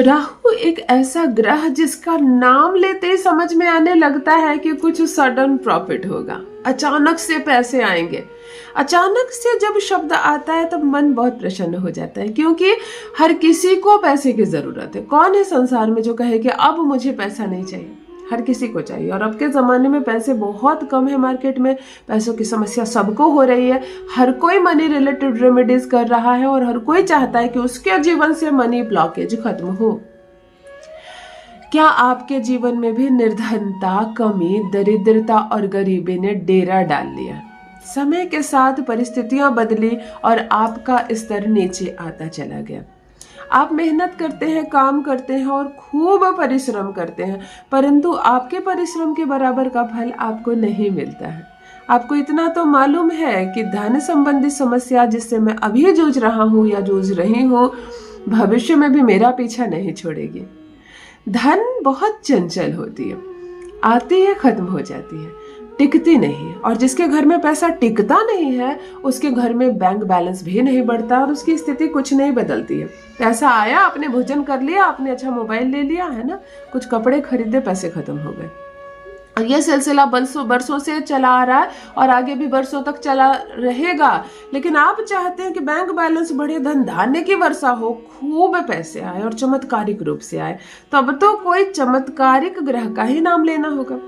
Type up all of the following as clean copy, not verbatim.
राहु एक ऐसा ग्रह जिसका नाम लेते ही समझ में आने लगता है कि कुछ सडन प्रॉफिट होगा, अचानक से पैसे आएंगे। अचानक से जब शब्द आता है तब मन बहुत प्रसन्न हो जाता है, क्योंकि हर किसी को पैसे की जरूरत है। कौन है संसार में जो कहे कि अब मुझे पैसा नहीं चाहिए? हर किसी को चाहिए। और अब के ज़माने में पैसे बहुत कम है, मार्केट में पैसों की समस्या सबको हो रही है। हर कोई मनी रिलेटेड रेमेडीज कर रहा है और हर कोई चाहता है कि उसके जीवन से मनी ब्लॉकेज खत्म हो। क्या आपके जीवन में भी निर्धनता, कमी, दरिद्रता और गरीबी ने डेरा डाल लिया? समय के साथ परिस्थितियां बदली और आपका स्तर नीचे आता चला गया। आप मेहनत करते हैं, काम करते हैं और खूब परिश्रम करते हैं, परंतु आपके परिश्रम के बराबर का फल आपको नहीं मिलता है। आपको इतना तो मालूम है कि धन संबंधी समस्या जिससे मैं अभी जूझ रहा हूँ या जूझ रही हूँ, भविष्य में भी मेरा पीछा नहीं छोड़ेगी। धन बहुत चंचल होती है, आती है खत्म हो जाती है, टिकती नहीं है। और जिसके घर में पैसा टिकता नहीं है उसके घर में बैंक बैलेंस भी नहीं बढ़ता और उसकी स्थिति कुछ नहीं बदलती है। पैसा आया, आपने भोजन कर लिया, आपने अच्छा मोबाइल ले लिया है ना, कुछ कपड़े खरीदे, पैसे खत्म हो गए। और ये सिलसिला बरसों से चला आ रहा है और आगे भी बरसों तक चला रहेगा। लेकिन आप चाहते हैं कि बैंक बैलेंस बढ़े, धन धान्य की वर्षा हो, खूब पैसे आए और चमत्कारिक रूप से आए। तब तो कोई चमत्कारिक ग्रह का ही नाम लेना होगा।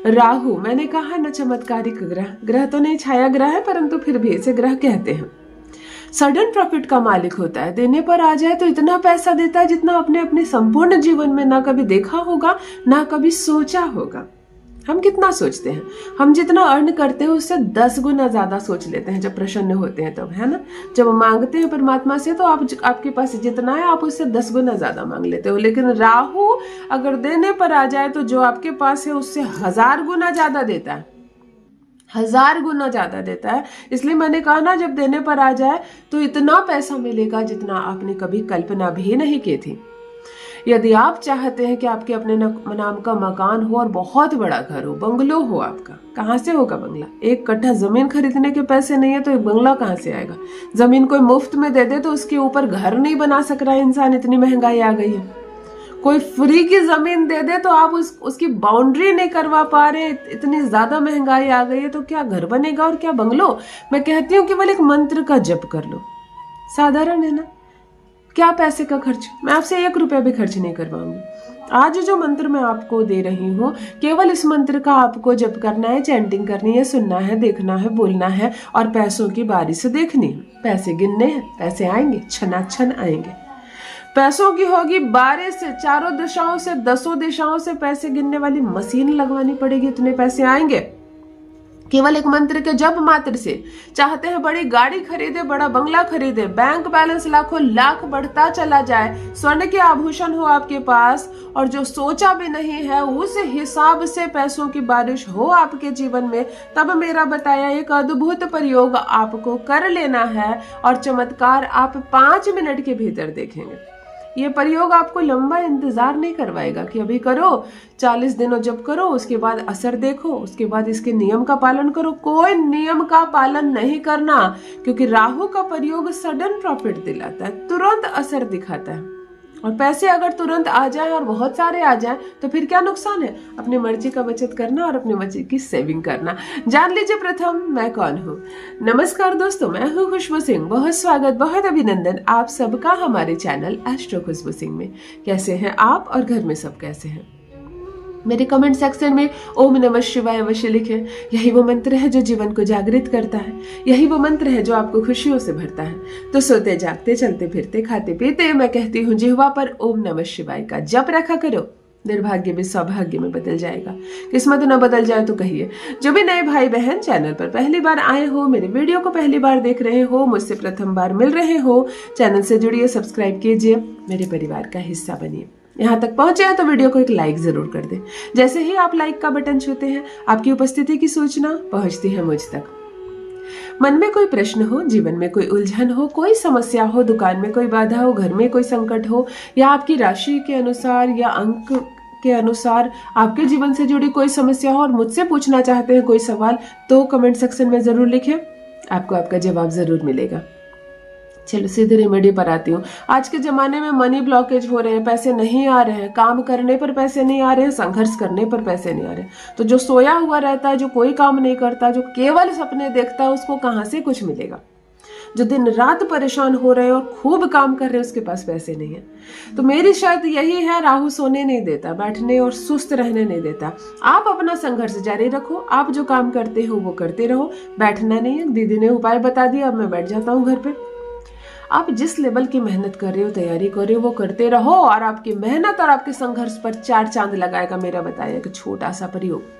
राहु, मैंने कहा न चमत्कारिक ग्रह तो नहीं, छाया ग्रह है, परंतु फिर भी इसे ग्रह कहते हैं। सडन प्रॉफिट का मालिक होता है। देने पर आ जाए तो इतना पैसा देता है जितना आपने अपने संपूर्ण जीवन में ना कभी देखा होगा, ना कभी सोचा होगा। हम कितना सोचते हैं? हम जितना अर्न करते हैं उससे 10 गुना ज्यादा सोच लेते हैं जब प्रसन्न होते हैं तब, है ना। जब मांगते हैं परमात्मा से तो आपके पास जितना है आप उससे 10 गुना ज्यादा मांग लेते हो। लेकिन राहु अगर देने पर आ जाए तो जो आपके पास है उससे 1000 गुना ज्यादा देता है, 1000 गुना ज्यादा देता है। इसलिए मैंने कहा ना, जब देने पर आ जाए तो इतना पैसा मिलेगा जितना आपने कभी कल्पना भी नहीं की थी। यदि आप चाहते हैं कि आपके अपने नाम का मकान हो और बहुत बड़ा घर हो, बंगलो हो आपका, कहाँ से होगा बंगला? 1 कट्ठा जमीन खरीदने के पैसे नहीं है तो एक बंगला कहाँ से आएगा? जमीन कोई मुफ्त में दे दे तो उसके ऊपर घर नहीं बना सक रहा है इंसान, इतनी महंगाई आ गई है। कोई फ्री की जमीन दे दे तो आप उसकी बाउंड्री नहीं करवा पा रहे, इतनी ज्यादा महंगाई आ गई है, तो क्या घर बनेगा और क्या बंगलो? मैं कहती हूँ केवल एक मंत्र का जप कर लो, साधारण है ना। क्या पैसे का खर्च, मैं आपसे 1 रुपया भी खर्च नहीं करवाऊंगी। आज जो मंत्र मैं आपको दे रही हूँ, केवल इस मंत्र का आपको जप करना है, चैंटिंग करनी है, सुनना है, देखना है, बोलना है और पैसों की बारिश देखनी है। पैसे गिनने हैं, पैसे आएंगे, छनाछन आएंगे। पैसों की होगी बारिश, चारों दिशाओं से, 10 दिशाओं से पैसे गिनने वाली मशीन लगवानी पड़ेगी, इतने पैसे आएंगे केवल एक मंत्र के जप मात्र से। चाहते हैं बड़ी गाड़ी खरीदे, बड़ा बंगला खरीदे, बैंक बैलेंस लाखों लाख बढ़ता चला जाए, स्वर्ण के आभूषण हो आपके पास और जो सोचा भी नहीं है उस हिसाब से पैसों की बारिश हो आपके जीवन में, तब मेरा बताया एक अद्भुत प्रयोग आपको कर लेना है और चमत्कार आप 5 मिनट के भीतर देखेंगे। ये प्रयोग आपको लंबा इंतजार नहीं करवाएगा कि अभी करो, 40 दिनों जब करो, उसके बाद असर देखो, उसके बाद इसके नियम का पालन करो। कोई नियम का पालन नहीं करना, क्योंकि राहु का प्रयोग सडन प्रॉफिट दिलाता है, तुरंत असर दिखाता है। और पैसे अगर तुरंत आ जाए और बहुत सारे आ जाए तो फिर क्या नुकसान है? अपनी मर्जी का बचत करना और अपनी मर्जी की सेविंग करना। जान लीजिए प्रथम मैं कौन हूँ। नमस्कार दोस्तों, मैं हूँ खुशबू सिंह। बहुत स्वागत, बहुत अभिनंदन आप सबका हमारे चैनल एस्ट्रो खुशबू सिंह में। कैसे हैं आप और घर में सब कैसे हैं? मेरे कमेंट सेक्शन में ओम नमः शिवाय अवश्य लिखें। यही वो मंत्र है जो जीवन को जागृत करता है, यही वो मंत्र है जो आपको खुशियों से भरता है। तो सोते जागते, चलते फिरते, खाते पीते मैं कहती हूँ जिह्वा पर ओम नमः शिवाय का जप रखा करो। निर्भाग्य भी सौभाग्य में बदल जाएगा। किस्मत न बदल जाए तो कहिए। जो भी नए भाई बहन चैनल पर पहली बार आए हो, मेरे वीडियो को पहली बार देख रहे हो, मुझसे प्रथम बार मिल रहे हो, चैनल से जुड़िए, सब्सक्राइब कीजिए, मेरे परिवार का हिस्सा बनिए। यहाँ तक पहुंचे हैं तो वीडियो को एक लाइक जरूर कर दें। जैसे ही आप लाइक का बटन छूते हैं आपकी उपस्थिति की सूचना पहुंचती है मुझ तक। मन में कोई प्रश्न हो, जीवन में कोई उलझन हो, कोई समस्या हो, दुकान में कोई बाधा हो, घर में कोई संकट हो, या आपकी राशि के अनुसार या अंक के अनुसार आपके जीवन से जुड़ी कोई समस्या हो और मुझसे पूछना चाहते हैं कोई सवाल, तो कमेंट सेक्शन में जरूर लिखें, आपको आपका जवाब जरूर मिलेगा। चलो सीधे रेमेडी पर आती हूँ। आज के ज़माने में मनी ब्लॉकेज हो रहे हैं, पैसे नहीं आ रहे हैं, काम करने पर पैसे नहीं आ रहे हैं, संघर्ष करने पर पैसे नहीं आ रहे। तो जो सोया हुआ रहता है, जो कोई काम नहीं करता, जो केवल सपने देखता है, उसको कहाँ से कुछ मिलेगा। जो दिन रात परेशान हो रहे हैं और खूब काम कर रहे हैं, उसके पास पैसे नहीं है। तो मेरी शर्त यही है, राहु सोने नहीं देता, बैठने और सुस्त रहने नहीं देता। आप अपना संघर्ष जारी रखो, आप जो काम करते हो वो करते रहो, बैठना नहीं है। दीदी ने उपाय बता दिया, अब मैं बैठ जाता हूँ घर पे। आप जिस लेवल की मेहनत कर रहे हो, तैयारी कर रहे हो, वो करते रहो और आपकी मेहनत और आपके संघर्ष पर 4 चांद लगाएगा मेरा बताया एक छोटा सा प्रयोग।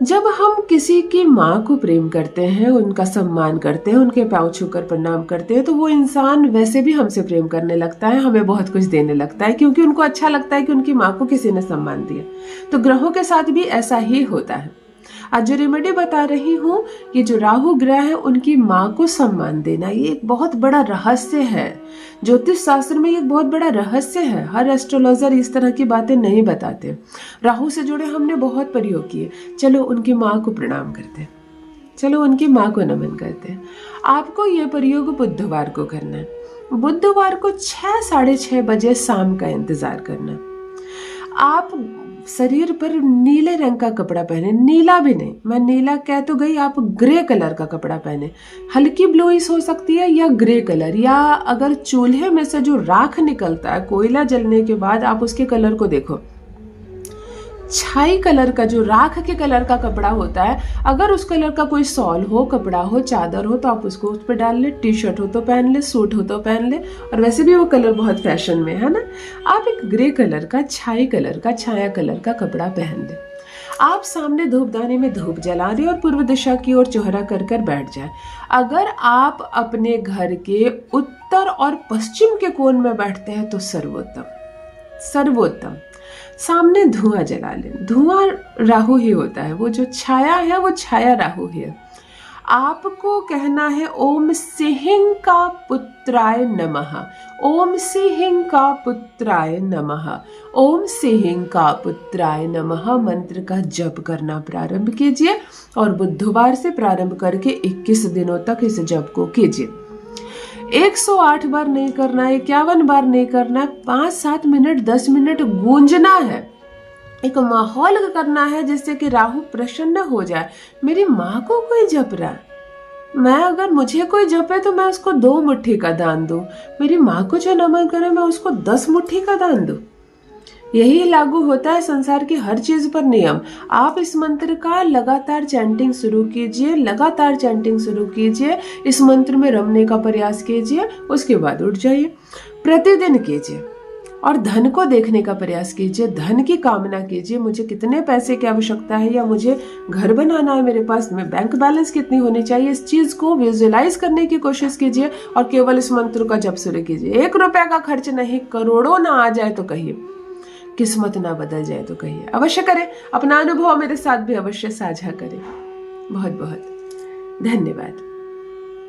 जब हम किसी की माँ को प्रेम करते हैं, उनका सम्मान करते हैं, उनके पाँव छूकर प्रणाम करते हैं, तो वो इंसान वैसे भी हमसे प्रेम करने लगता है, हमें बहुत कुछ देने लगता है, क्योंकि उनको अच्छा लगता है कि उनकी माँ को किसी ने सम्मान दिया। तो ग्रहों के साथ भी ऐसा ही होता है। आज जो रेमेडी बता रही हूँ कि जो राहु ग्रह है, उनकी माँ को सम्मान देना, ये एक बहुत बड़ा रहस्य है। ज्योतिष शास्त्र में ये एक बहुत बड़ा रहस्य है। हर एस्ट्रोलॉजर इस तरह की बातें नहीं बताते। राहु से जुड़े हमने बहुत प्रयोग किए। चलो उनकी माँ को प्रणाम करते हैं, चलो उनकी माँ को नमन करते हैं। आपको ये प्रयोग बुधवार को करना है। बुधवार को 6 साढ़े 6 बजे शाम का इंतजार करना। आप शरीर पर नीले रंग का कपड़ा पहने, नीला भी नहीं, मैं नीला कह तो गई, आप ग्रे कलर का कपड़ा पहने। हल्की ब्लूइश हो सकती है या ग्रे कलर, या अगर चूल्हे में से जो राख निकलता है कोयला जलने के बाद, आप उसके कलर को देखो, छाई कलर का जो राख के कलर का कपड़ा होता है, अगर उस कलर का कोई सॉल हो, कपड़ा हो, चादर हो, तो आप उसको उस पर डाल ले। टी शर्ट हो तो पहन ले, सूट हो तो पहन ले, और वैसे भी वो कलर बहुत फैशन में है ना। आप एक ग्रे कलर का, छाई कलर का, छाया कलर का कपड़ा पहन ले। आप सामने धूपदानी में धूप जला दे और पूर्व दिशा की ओर चौहरा कर बैठ जाए। अगर आप अपने घर के उत्तर और पश्चिम के कोण में बैठते हैं तो सर्वोत्तम। सामने धुआं जला ले। धुआं राहु ही होता है, वो जो छाया है वो छाया राहु ही है। आपको कहना है ओम सिंह का पुत्राय नमः, ओम सिंह का पुत्राय नमः, ओम सिंह का पुत्राय नमः मंत्र का जप करना प्रारंभ कीजिए और बुधवार से प्रारंभ करके 21 दिनों तक इस जप को कीजिए। 108 बार नहीं करना है, 51 बार नहीं करना है, 5-7 मिनट 10 मिनट गूंजना है। एक माहौल करना है जिससे कि राहु प्रसन्न हो जाए। मेरी माँ को कोई जप रहा है, मैं अगर मुझे कोई जपे तो मैं उसको 2 मुट्ठी का दान दूं। मेरी माँ को जो नमन करे मैं उसको 10 मुट्ठी का दान दूं। यही लागू होता है संसार की हर चीज पर नियम। आप इस मंत्र का लगातार चैंटिंग शुरू कीजिए, लगातार चैंटिंग शुरू कीजिए, इस मंत्र में रमने का प्रयास कीजिए, उसके बाद उठ जाइए। प्रतिदिन कीजिए और धन को देखने का प्रयास कीजिए, धन की कामना कीजिए। मुझे कितने पैसे की आवश्यकता है, या मुझे घर बनाना है, मेरे पास में बैंक बैलेंस कितनी होनी चाहिए, इस चीज को विजुअलाइज करने की कोशिश कीजिए और केवल इस मंत्र का जप शुरू कीजिए। 1 रुपए का खर्च नहीं, करोड़ों ना आ जाए तो कहिए, किस्मत ना बदल जाए तो कहिए। अवश्य करें, अपना अनुभव मेरे साथ भी अवश्य साझा करें। बहुत बहुत धन्यवाद।